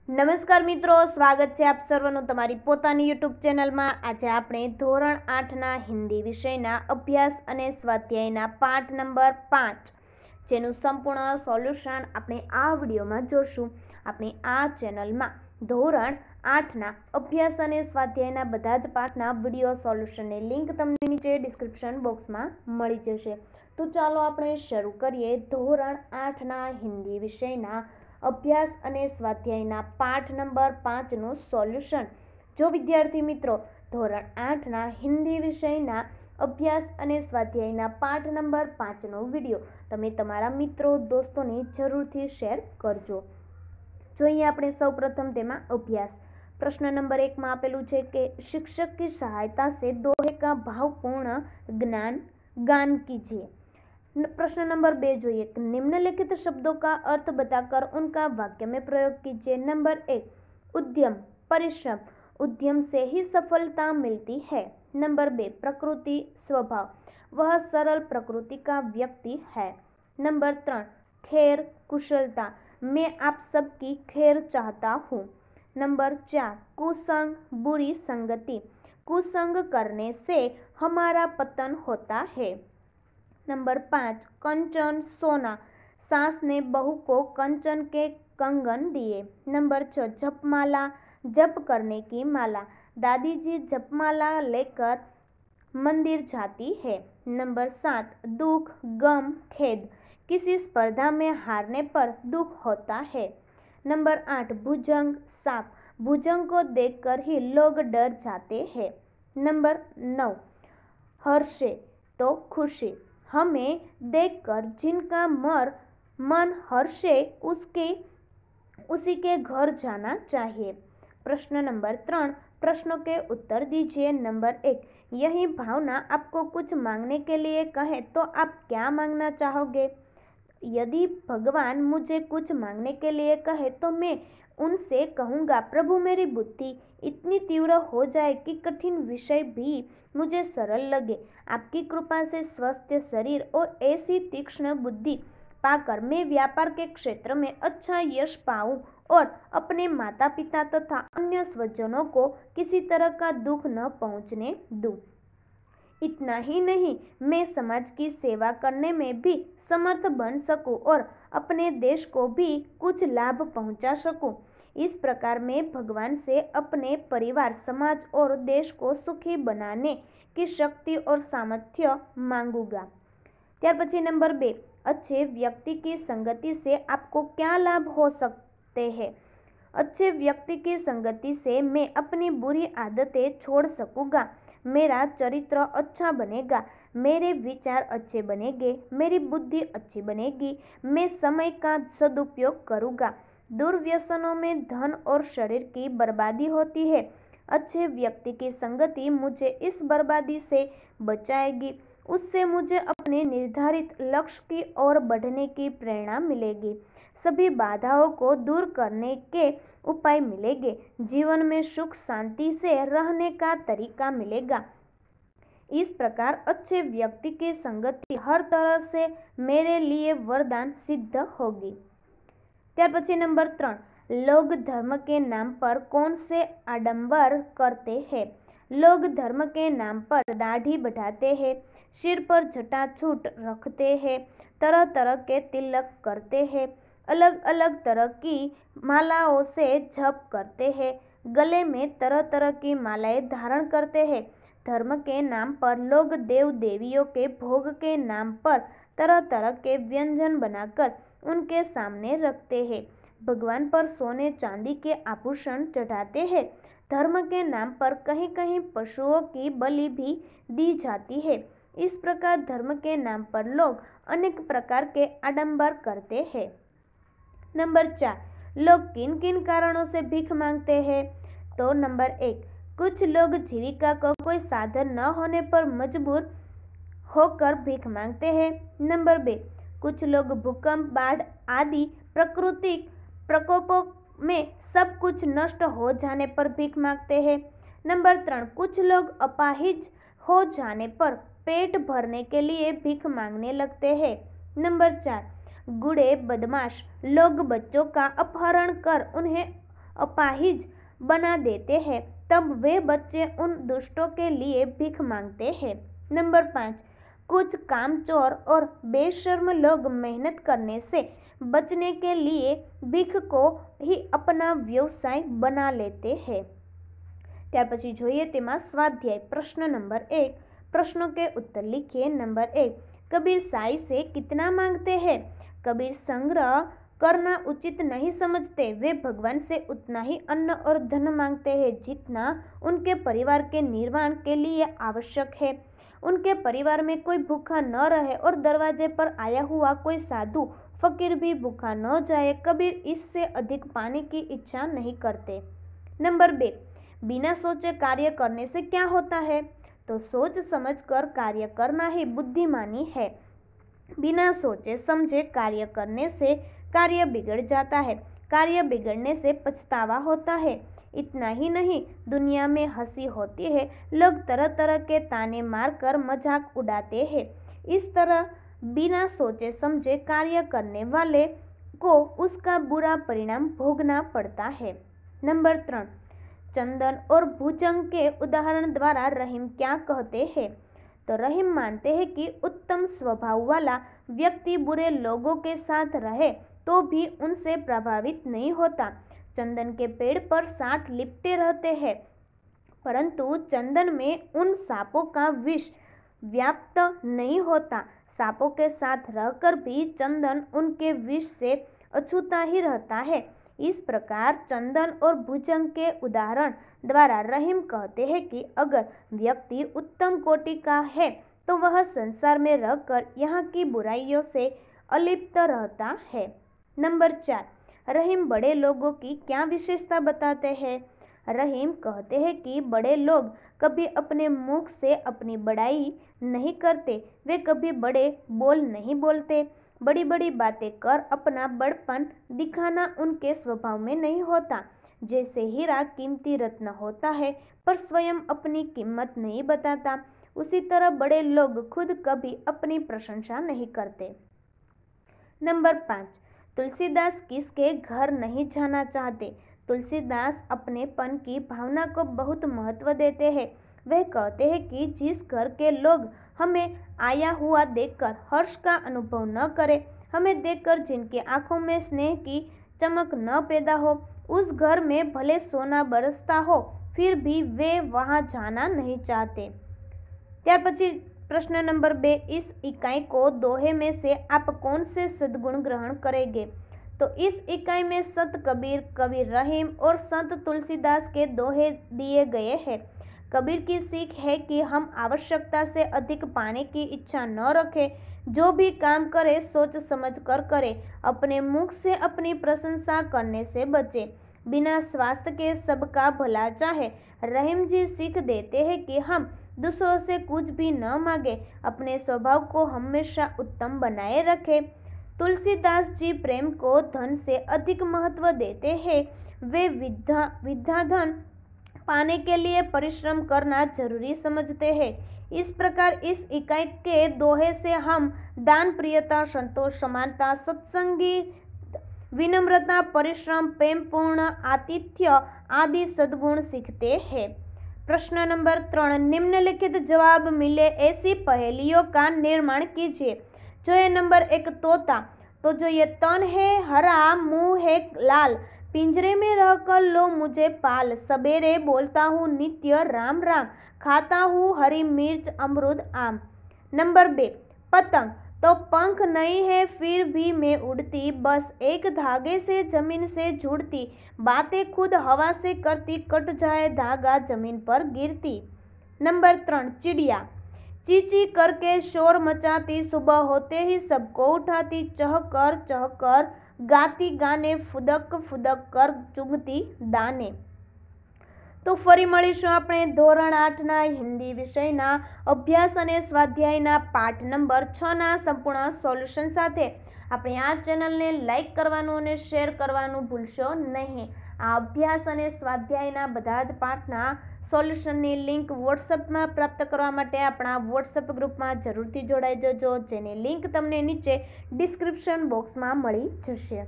નમસ્કાર મિત્રો, સ્વાગત છે આપ સર્વનું તમારી પોતાની યુટ્યુબ ચેનલમાં। આજે આપણે ધોરણ 8ના હિન્દી વિષયના અભ્યાસ અને સ્વાધ્યાયના પાઠ નંબર 5 જેનું સંપૂર્ણ સોલ્યુશન આપણે આ વિડીયોમાં જોશું। આપણે આ ચેનલમાં ધોરણ 8ના અભ્યાસ અને સ્વાધ્યાયના બધા જ પાઠના વિડીયો સોલ્યુશનની લિંક તમને નીચે ડિસ્ક્રિપ્શન બોક્સમાં મળી જશે। તો ચાલો આપણે શરૂ કરીએ ધોરણ 8ના હિન્દી વિષયના અભ્યાસ અને સ્વાધ્યાયના પાઠ નંબર 5નું સોલ્યુશન। જો વિદ્યાર્થી મિત્રો ધોરણ 8ના હિન્દી વિષયના અભ્યાસ અને સ્વાધ્યાયના પાઠ નંબર 5નો વિડીયો તમે તમારા મિત્રો દોસ્તોને જરૂરથી શેર કરજો। જો અહીંયા આપણે સૌપ્રથમ તેમાં અભ્યાસ प्रश्न नंबर 1 में आपेलू है कि शिक्षक की सहायता से दोहे का भावपूर्ण गान कीजिए। प्रश्न नंबर 2 જોઈએ कि निम्नलिखित शब्दों का अर्थ बताकर उनका वाक्य में प्रयोग कीजिए। नंबर 1 उद्यम, परिश्रम, उद्यम से ही सफलता मिलती है। नंबर 2 प्रकृति, स्वभाव, वह सरल प्रकृति का व्यक्ति है। नंबर 3 खैर, कुशलता, मैं आप सबकी खैर चाहता हूँ। नंबर 4 कुसंग, बुरी संगति, कुसंग करने से हमारा पतन होता है। नंबर 5 कंचन, सोना, सास ने बहू को कंचन के कंगन दिए। नंबर 6 जपमाला, जप करने की माला, दादी जी जपमाला लेकर मंदिर जाती है। नंबर 7 दुख, गम, खेद, किसी स्पर्धा में हारने पर दुख होता है। नंबर 8 भुजंग, सांप, भुजंग को देखकर ही लोग डर जाते हैं। नंबर 9 हर्षे तो खुशी, हमें देखकर जिनका मन हर्षे उसी के घर जाना चाहिए। प्रश्न नंबर 3 प्रश्नों के उत्तर दीजिए। नंबर 1 यही भावना आपको कुछ मांगने के लिए कहे तो आप क्या मांगना चाहोगे? यदि भगवान मुझे कुछ मांगने के लिए कहे तो मैं उनसे कहूँगा, प्रभु मेरी बुद्धि इतनी तीव्र हो जाए कि कठिन विषय भी मुझे सरल लगे। आपकी कृपा से स्वस्थ शरीर और ऐसी तीक्ष्ण बुद्धि पाकर मैं व्यापार के क्षेत्र में अच्छा यश पाऊँ और अपने माता पिता तथा अन्य स्वजनों को किसी तरह का दुख न पहुँचने दूँ। इतना ही नहीं, मैं समाज की सेवा करने में भी समर्थ बन सकूं और अपने देश को भी कुछ लाभ पहुंचा सकूं। इस प्रकार मैं भगवान से अपने परिवार, समाज और देश को सुखी बनाने की शक्ति और सामर्थ्य मांगूंगा। त्यार पछी नंबर 2 अच्छे व्यक्ति की संगति से आपको क्या लाभ हो सकते हैं? अच्छे व्यक्ति की संगति से मैं अपनी बुरी आदतें छोड़ सकूंगा, मेरा चरित्र अच्छा बनेगा, मेरे विचार अच्छे बनेंगे, मेरी बुद्धि अच्छी बनेगी, मैं समय का सदुपयोग करूँगा। दुर्व्यसनों में धन और शरीर की बर्बादी होती है। अच्छे व्यक्ति की संगति मुझे इस बर्बादी से बचाएगी, उससे मुझे अपने निर्धारित लक्ष्य की ओर बढ़ने की प्रेरणा मिलेगी, सभी बाधाओं को दूर करने के उपाय मिलेंगे, जीवन में सुख शांति से रहने का तरीका मिलेगा। इस प्रकार अच्छे व्यक्ति की संगति हर तरह से मेरे लिए वरदान सिद्ध होगी। त्यार पछी नंबर 3 लोग धर्म के नाम पर कौन से आडंबर करते हैं? लोग धर्म के नाम पर दाढ़ी बढ़ाते हैं, सिर पर जटाछूट रखते हैं, तरह तरह के तिलक करते हैं, अलग अलग तरह की मालाओं से जप करते हैं, गले में तरह तरह की मालाएं धारण करते हैं। धर्म के नाम पर लोग देव देवियों के भोग के नाम पर तरह तरह के व्यंजन बनाकर उनके सामने रखते हैं, भगवान पर सोने चांदी के आभूषण चढ़ाते हैं। धर्म के नाम पर कहीं कहीं पशुओं की बलि भी दी जाती है। इस प्रकार धर्म के नाम पर लोग अनेक प्रकार के आडंबर करते हैं। नंबर 4 लोग किन किन कारणों से भीख मांगते हैं? तो नंबर 1 कुछ लोग जीविका का कोई साधन न होने पर मजबूर होकर भीख मांगते हैं। नंबर 2 कुछ लोग भूकंप, बाढ़ आदि प्राकृतिक प्रकोपों में सब कुछ नष्ट हो जाने पर भीख मांगते हैं। नंबर 3 कुछ लोग अपाहिज हो जाने पर पेट भरने के लिए भीख मांगने लगते हैं। नंबर 4 गुड़े बदमाश लोग बच्चों का अपहरण कर उन्हें अपाहिज बना देते हैं, तब वे बच्चे उन दुष्टों के लिए भीख मांगते हैं। नंबर 5, कुछ कामचोर और बेशर्म लोग मेहनत करने से बचने के लिए भीख को ही अपना व्यवसाय बना लेते हैं। ત્યાર પછી જોઈએ તેમાં સ્વાધ્યાય પ્રશ્ન નંબર 1, प्रश्नों के उत्तर लिखिए। नंबर 1, कबीर साई से कितना मांगते हैं? कबीर संग्रह करना उचित नहीं समझते, वे भगवान से उतना ही अन्न और धन मांगते हैं जितना उनके परिवार के निर्माण के लिए आवश्यक है। उनके परिवार में कोई भूखा न रहे और दरवाजे पर आया हुआ कोई साधु फकीर भी भूखा न जाए, कबीर इससे अधिक पाने की इच्छा नहीं करते। नंबर 2, बिना सोचे कार्य करने से क्या होता है? तो सोच समझकर कार्य करना ही बुद्धिमानी है। बिना सोचे समझे कार्य करने से कार्य बिगड़ जाता है, कार्य बिगड़ने से पछतावा होता है। इतना ही नहीं, दुनिया में हंसी होती है, लोग तरह तरह के ताने मारकर मजाक उड़ाते हैं। इस तरह बिना सोचे समझे कार्य करने वाले को उसका बुरा परिणाम भोगना पड़ता है। नंबर 3, चंदन और भुजंग के उदाहरण द्वारा रहीम क्या कहते हैं? तो रहीम मानते हैं कि उत्तम स्वभाव वाला व्यक्ति बुरे लोगों के साथ रहे तो भी उनसे प्रभावित नहीं होता। चंदन के पेड़ पर सांप लिपटे रहते हैं, परंतु चंदन में उन सांपों का विष व्याप्त नहीं होता। सांपों के साथ रहकर भी चंदन उनके विष से अछूता ही रहता है। इस प्रकार चंदन और भुजंग के उदाहरण द्वारा रहीम कहते हैं कि अगर व्यक्ति उत्तम कोटि का है तो वह संसार में रहकर यहाँ की बुराइयों से अलिप्त रहता है। नंबर 4, रहीम बड़े लोगों की क्या विशेषता बताते हैं? रहीम कहते हैं कि बड़े लोग कभी अपने मुख से अपनी बड़ाई नहीं करते, वे कभी बड़े बोल नहीं बोलते। बड़ी बड़ी बातें कर अपना बड़पन दिखाना उनके स्वभाव में नहीं होता। जैसे हीरा कीमती रत्न होता है पर स्वयं अपनी कीमत नहीं बताता, उसी तरह बड़े लोग खुद कभी अपनी प्रशंसा नहीं करते। नंबर 5, तुलसीदास किसके घर नहीं जाना चाहते? तुलसीदास अपनेपन की भावना को बहुत महत्व देते हैं। वह कहते हैं कि जिस घर के लोग हमें आया हुआ देखकर हर्ष का अनुभव न करें, हमें देखकर जिनकी आंखों में स्नेह की चमक न पैदा हो, उस घर में भले सोना बरसता हो फिर भी वे वहां जाना नहीं चाहते। ત્યાર પછી प्रश्न नंबर 2, इस इकाई को दोहे में से आप कौन से सद्गुण ग्रहण करेंगे? तो इस इकाई में संत कबीर, कबीर रहीम और संत तुलसीदास के दोहे दिए गए हैं। कबीर की सीख है कि हम आवश्यकता से अधिक पाने की इच्छा न रखें, जो भी काम करे सोच समझ कर करे, अपने मुख से अपनी प्रशंसा करने से बचे, बिना स्वास्थ्य के सबका भला चाहे। रहीम जी सीख देते हैं कि हम दूसरों से कुछ भी न मांगे, अपने स्वभाव को हमेशा उत्तम बनाए रखें। तुलसीदास जी प्रेम को धन से अधिक महत्व देते हैं। वे विद्याधन पाने के लिए परिश्रम करना जरूरी समझते हैं। इस प्रकार इस इकाई के दोहे से हम दान, प्रियता, संतोष, समानता, सत्संगी, विनम्रता, परिश्रम, प्रेमपूर्ण आतिथ्य आदि सद्गुण सीखते हैं। प्रश्न नंबर 3, निम्नलिखित जवाब मिले ऐसी पहेलियों का निर्माण कीजिए। जो ये नंबर 1 तोता, तो जो ये तन है हरा, मुंह है लाल, पिंजरे में रहकर लो मुझे पाल, सबेरे बोलता हूँ नित्य राम राम, खाता हूँ हरी मिर्च अमरूद आम। नंबर 2 पतंग, तो पंख नहीं है फिर भी मैं उड़ती, बस एक धागे से जमीन से जुड़ती, बातें खुद हवा से करती, कट जाए धागा जमीन पर गिरती। नंबर 3 चिड़िया, चींची करके शोर मचाती, सुबह होते ही सबको उठाती, चहकर गाती गाने, फुदक फुदक कर चुगती दाने। तो फरी મળીશું આપણે ધોરણ 8ના હિન્દી વિષયના અભ્યાસ અને સ્વાધ્યાયના પાઠ નંબર 6ના સંપૂર્ણ સોલ્યુશન સાથે। આપણે આ ચેનલને લાઈક કરવાનું અને શેર કરવાનું ભૂલશો નહીં। આ અભ્યાસ અને સ્વાધ્યાયના બધા જ પાઠના સોલ્યુશનની લિંક વોટ્સઅપમાં પ્રાપ્ત કરવા માટે આપણા વોટ્સઅપ ગ્રુપમાં જરૂરથી જોડાઈ જજો, જેની લિંક તમને નીચે ડિસ્ક્રિપ્શન બોક્સમાં મળી જશે।